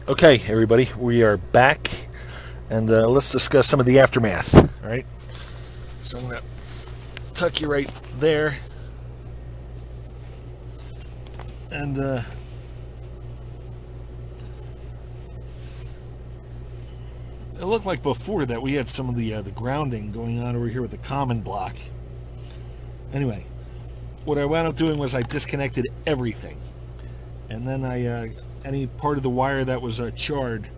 Okay, everybody, we are back, and let's discuss some of the aftermath. All right. So I'm gonna tuck you right there, and it looked like before that we had some of the grounding going on over here with the common block. Anyway, what I wound up doing was I disconnected everything, and then I any part of the wire that was charred,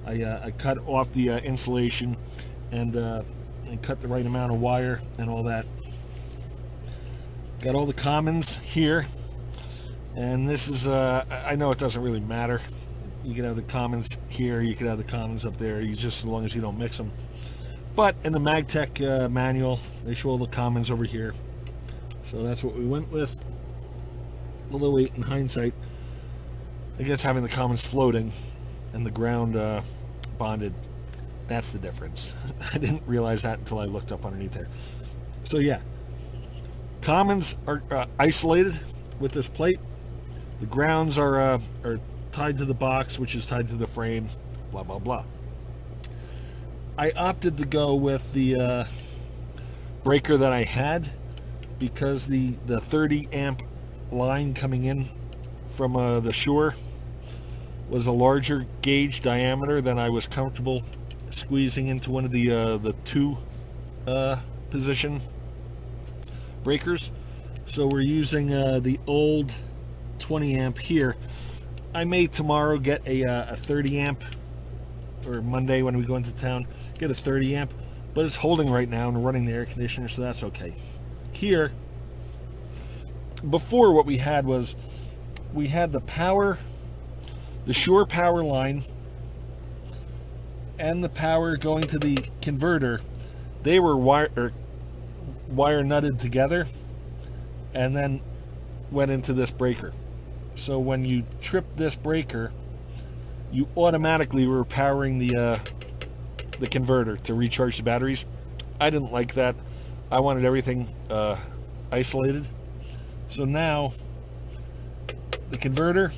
I cut off the insulation and cut the right amount of wire and all that. Got all the commons here, and this is I know it doesn't really matter. You can have the commons here, you can have the commons up there, you just as long as you don't mix them. But in the Magnetek manual, they show all the commons over here, so that's what we went with. Although in hindsight, I guess having the commons floating and the ground bonded, that's the difference. I didn't realize that until I looked up underneath there. So yeah, commons are isolated with this plate. The grounds are tied to the box, which is tied to the frame, blah blah blah. I opted to go with the breaker that I had because the 30 amp line coming in from the shore was a larger gauge diameter than I was comfortable squeezing into one of the two position breakers. So we're using the old 20 amp here. I may tomorrow get a 30 amp, or Monday when we go into town, get a 30 amp, but it's holding right now and running the air conditioner, so that's okay. Here, before what we had was, we had the power, the shore power line, and the power going to the converter. They were wire nutted together, and then went into this breaker. So when you trip this breaker, you automatically were powering the converter to recharge the batteries. I didn't like that. I wanted everything isolated. So now the converter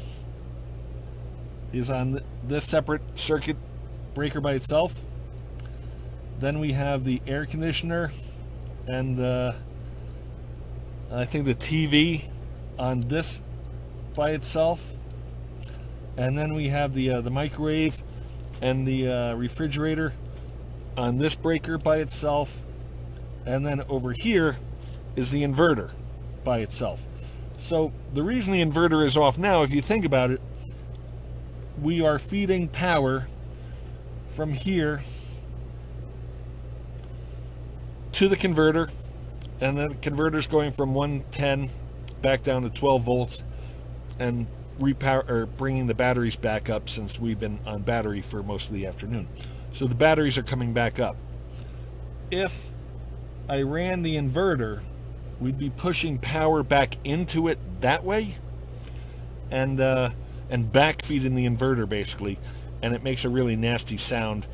is on this separate circuit breaker by itself. Then we have the air conditioner and I think the TV on this by itself, and then we have the microwave and the refrigerator on this breaker by itself, and then over here is the inverter by itself. So the reason the inverter is off now, if you think about it, we are feeding power from here to the converter, and then the converter's going from 110 back down to 12 volts and bringing the batteries back up, since we've been on battery for most of the afternoon. So the batteries are coming back up. If I ran the inverter, we'd be pushing power back into it that way, and back feeding the inverter basically, and it makes a really nasty sound,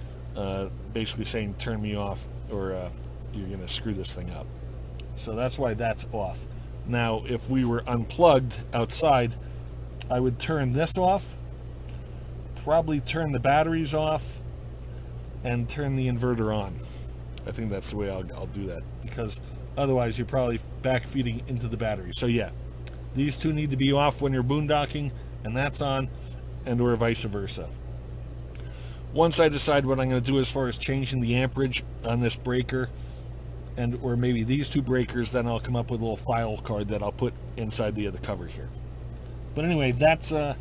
basically saying turn me off, or you're gonna screw this thing up. So that's why that's off. Now if we were unplugged outside, I would turn this off, probably turn the batteries off, and turn the inverter on. I think that's the way I'll do that, because otherwise you're probably back feeding into the battery. So yeah, these two need to be off when you're boondocking, and that's on, and or vice versa. Once I decide what I'm going to do as far as changing the amperage on this breaker, and or maybe these two breakers, then I'll come up with a little file card that I'll put inside the cover here. But anyway, that's I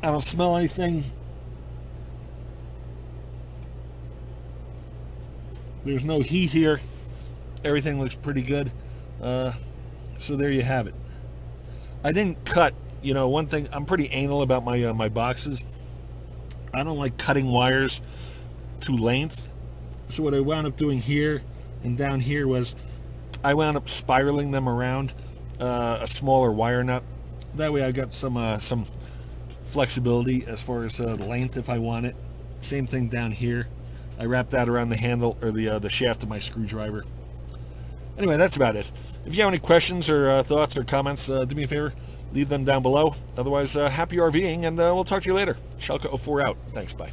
don't smell anything. There's no heat here. Everything looks pretty good. So there you have it. I didn't cut. You know, one thing, I'm pretty anal about my my boxes. I don't like cutting wires to length. So what I wound up doing here and down here was I wound up spiraling them around a smaller wire nut. That way I got some flexibility as far as length if I want it. Same thing down here. I wrapped that around the handle, or the shaft of my screwdriver. Anyway, that's about it. If you have any questions or thoughts or comments, do me a favor, leave them down below. Otherwise, happy RVing, and we'll talk to you later. Shalka04 out. Thanks, bye.